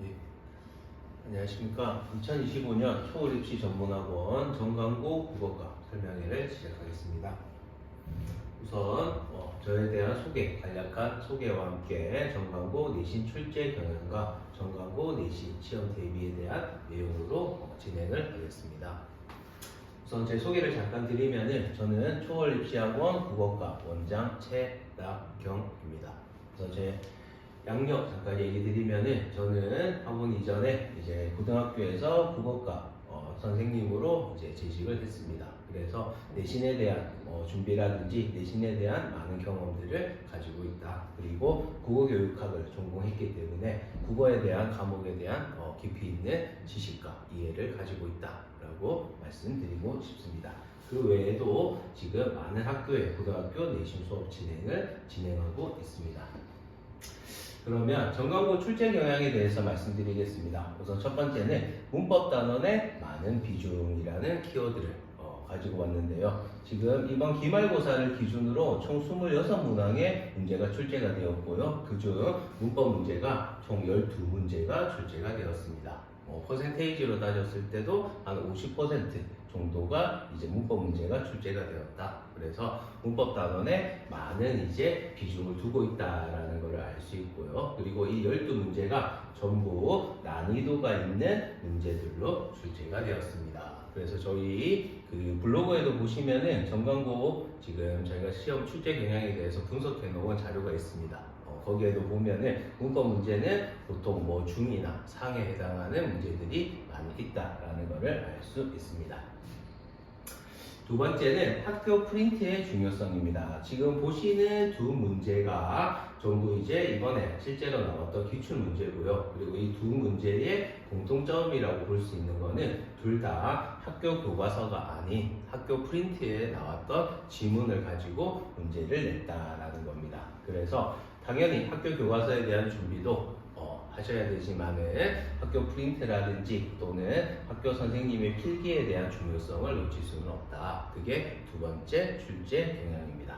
네, 안녕하십니까. 2025년 초월 입시 전문학원 정강고 국어과 설명회를 시작하겠습니다. 우선 저에 대한 소개, 간략한 소개와 함께 정강고 내신 출제 경향과 정강고 내신 시험 대비에 대한 내용으로 진행을 하겠습니다. 우선 제 소개를 잠깐 드리면은 저는 초월 입시학원 국어과 원장 최낙경입니다. 그래서 제 양력 잠깐 얘기 드리면은 저는 학원 이전에 이제 고등학교에서 국어과 선생님으로 이제 재직을 했습니다. 그래서 내신에 대한 준비라든지 내신에 대한 많은 경험들을 가지고 있다. 그리고 국어교육학을 전공했기 때문에 국어에 대한 과목에 대한 깊이 있는 지식과 이해를 가지고 있다라고 말씀드리고 싶습니다. 그 외에도 지금 많은 학교에 고등학교 내신 수업 진행하고 있습니다. 그러면 정강고 출제 경향에 대해서 말씀드리겠습니다. 우선 첫 번째는 문법 단원의 많은 비중이라는 키워드를 가지고 왔는데요. 지금 이번 기말고사를 기준으로 총 26문항의 문제가 출제가 되었고요. 그중 문법 문제가 총 12문제가 출제가 되었습니다. 퍼센테이지로 따졌을 때도 한 50% 정도가 이제 문법 문제가 출제가 되었다. 그래서 문법 단원에 많은 이제 비중을 두고 있다라는 것을 알 수 있고요. 그리고 이 12문제가 전부 난이도가 있는 문제들로 출제가 되었습니다. 그래서 저희 그 블로그에도 보시면은 정강고 지금 저희가 시험 출제 경향에 대해서 분석해 놓은 자료가 있습니다. 거기에도 보면은 문법 문제는 보통 뭐 중이나 상에 해당하는 문제들이 많이 있다라는 것을 알 수 있습니다. 두 번째는 학교 프린트의 중요성입니다. 지금 보시는 두 문제가 전부 이제 이번에 실제로 나왔던 기출 문제고요. 그리고 이 두 문제의 공통점이라고 볼 수 있는 거는 둘 다 학교 교과서가 아닌 학교 프린트에 나왔던 지문을 가지고 문제를 냈다라는 겁니다. 그래서 당연히 학교 교과서에 대한 준비도 하셔야 되지만은 학교 프린트라든지 또는 학교 선생님의 필기에 대한 중요성을 놓칠 수는 없다. 그게 두 번째 출제 경향입니다.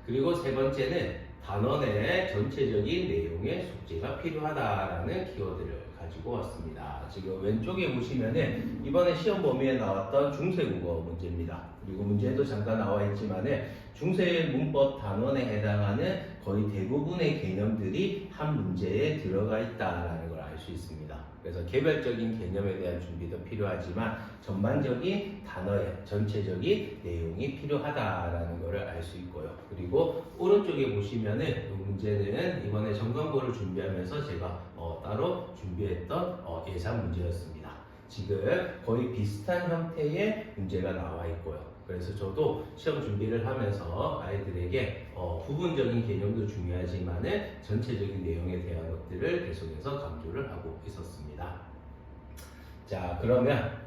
그리고 세 번째는 단원의 전체적인 내용의 숙지가 필요하다라는 키워드를 가지고 왔습니다. 지금 왼쪽에 보시면은 이번에 시험 범위에 나왔던 중세국어 문제입니다. 그리고 문제도 잠깐 나와 있지만은 중세 문법 단원에 해당하는 거의 대부분의 개념들이 한 문제에 들어가 있다라는 걸 알 수 있습니다. 그래서 개별적인 개념에 대한 준비도 필요하지만 전반적인 단어의 전체적인 내용이 필요하다라는 것을 알 수 있고요. 그리고 오른쪽에 보시면은 이 문제는 이번에 정강고를 준비하면서 제가 따로 준비했던 예상 문제였습니다. 지금 거의 비슷한 형태의 문제가 나와 있고요. 그래서 저도 시험 준비를 하면서 아이들에게 부분적인 개념도 중요하지만은 전체적인 내용에 대한 것들을 계속해서 강조를 하고 있었습니다. 자, 그러면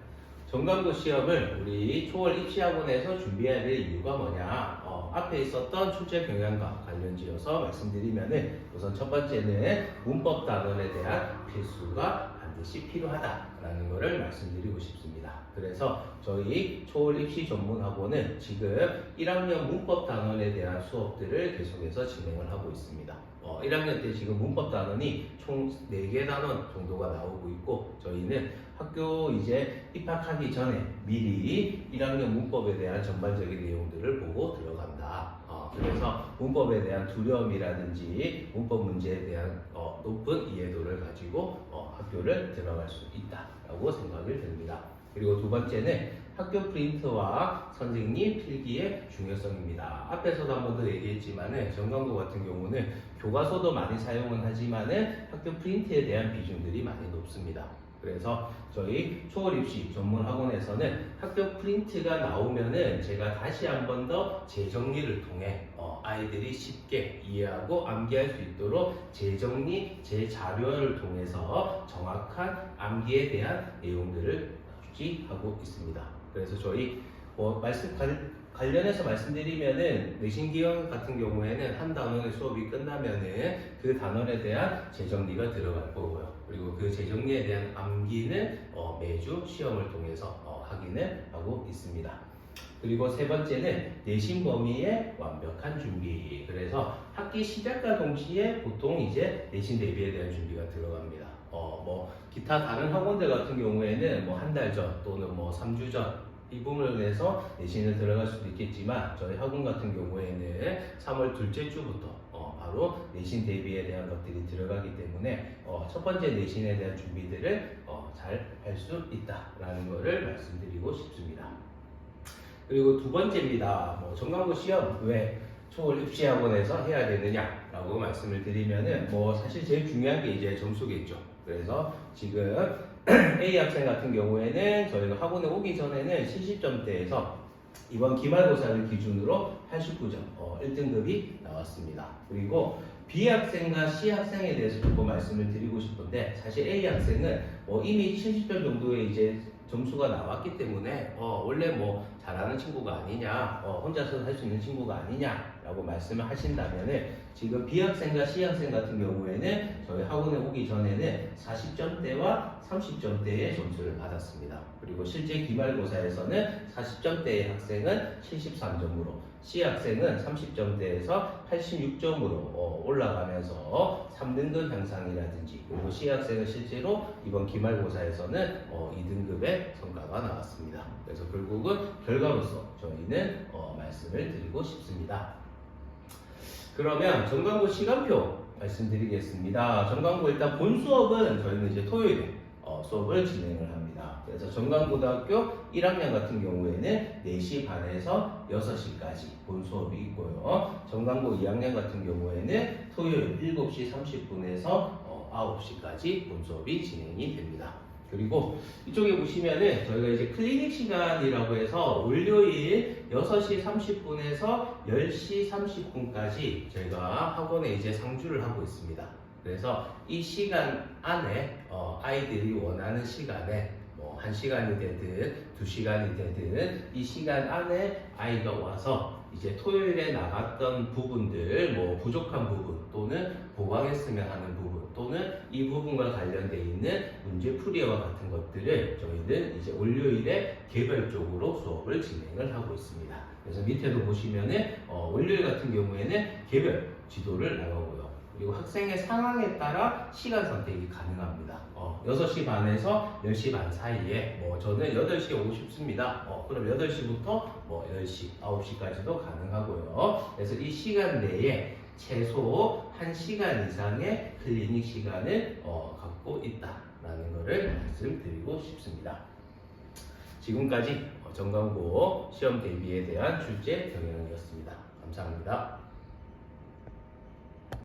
정강고 시험을 우리 초월 입시학원에서 준비해야 될 이유가 뭐냐? 앞에 있었던 출제 경향과 관련지어서 말씀드리면은 우선 첫 번째는 문법 단원에 대한 필수가 반드시 필요하다라는 것을 말씀드리고 싶습니다. 그래서 저희 초월 입시 전문학원은 지금 1학년 문법 단원에 대한 수업들을 계속해서 진행을 하고 있습니다. 1학년 때 지금 문법 단원이 총 4개 단원 정도가 나오고 있고 저희는 학교 이제 입학하기 전에 미리 1학년 문법에 대한 전반적인 내용들을 보고 들어간다. 그래서 문법에 대한 두려움이라든지 문법 문제에 대한 높은 이해도를 가지고 학교를 들어갈 수 있다라고 생각을 듭니다. 그리고 두 번째는 학교 프린트와 선생님 필기의 중요성입니다. 앞에서도 한 번 더 얘기했지만은 정강고 같은 경우는 교과서도 많이 사용은 하지만은 학교 프린트에 대한 비중들이 많이 높습니다. 그래서 저희 초월 입시 전문 학원에서는 학교 프린트가 나오면은 제가 다시 한 번 더 재정리를 통해 아이들이 쉽게 이해하고 암기할 수 있도록 재정리, 재자료를 통해서 정확한 암기에 대한 내용들을 하고 있습니다. 그래서 저희 관련해서 말씀드리면은 내신 기형 같은 경우에는 한 단원의 수업이 끝나면은 그 단원에 대한 재정리가 들어갈 거고요. 그리고 그 재정리에 대한 암기는 매주 시험을 통해서 확인을 하고 있습니다. 그리고 세 번째는 내신 범위의 완벽한 준비. 그래서 학기 시작과 동시에 보통 이제 내신 대비에 대한 준비가 들어갑니다. 기타 다른 학원들 같은 경우에는 뭐 한 달 전 또는 뭐 3주 전 이 부분을 내서 내신을 들어갈 수도 있겠지만 저희 학원 같은 경우에는 3월 둘째 주부터 바로 내신 대비에 대한 것들이 들어가기 때문에 첫 번째 내신에 대한 준비들을 잘 할 수 있다라는 것을 말씀드리고 싶습니다. 그리고 두 번째입니다. 전광고 시험 왜 초월 입시학원에서 해야 되느냐라고 말씀을 드리면은 사실 제일 중요한 게 이제 점수겠죠. 그래서 지금 A 학생 같은 경우에는 저희가 학원에 오기 전에는 70점대에서 이번 기말고사를 기준으로 89점, 1등급이 나왔습니다. 그리고 B 학생과 C 학생에 대해서 조금 말씀을 드리고 싶은데 사실 A 학생은 이미 70점 정도의 이제 점수가 나왔기 때문에 원래 잘하는 친구가 아니냐, 혼자서 할 수 있는 친구가 아니냐라고 말씀을 하신다면은 지금 B 학생과 C 학생 같은 경우에는 저희 학원에 오기 전에는 40점대와 30점대의 점수를 받았습니다. 그리고 실제 기말고사에서는 40점대의 학생은 73점으로 C 학생은 30점대에서 86점으로 올라가면서 3등급 향상이라든지 그리고 C 학생은 실제로 이번 기말고사에서는 2등급의 성과가 나왔습니다. 그래서 결국은 결과로서 저희는 말씀을 드리고 싶습니다. 그러면 전광고 시간표 말씀드리겠습니다. 전광고 일단 본 수업은 저희는 이제 토요일에 수업을 진행을 합니다. 그래서 전광고등학교 1학년 같은 경우에는 4시 반에서 6시까지 본 수업이 있고요. 전광고 2학년 같은 경우에는 토요일 7시 30분에서 9시까지 본 수업이 진행이 됩니다. 그리고 이쪽에 보시면은 저희가 이제 클리닉 시간이라고 해서 월요일 6시 30분에서 10시 30분까지 저희가 학원에 이제 상주를 하고 있습니다. 그래서 이 시간 안에 아이들이 원하는 시간에 1시간이 되든 2시간이 되든 이 시간 안에 아이가 와서 이제 토요일에 나갔던 부분들 부족한 부분 또는 보강했으면 하는 부분 또는 이 부분과 관련되어 있는 문제 풀이와 같은 것들을 저희는 이제 월요일에 개별적으로 수업을 진행을 하고 있습니다. 그래서 밑에도 보시면은 월요일 같은 경우에는 개별 지도를 나가고요. 그리고 학생의 상황에 따라 시간 선택이 가능합니다. 6시 반에서 10시 반 사이에 저는 8시에 오고 싶습니다. 그럼 8시부터 10시, 9시까지도 가능하고요. 그래서 이 시간 내에 최소 1시간 이상의 클리닉 시간을 갖고 있다라는 것을 말씀드리고 싶습니다. 지금까지 전광고 시험 대비에 대한 출제 경영이었습니다. 감사합니다.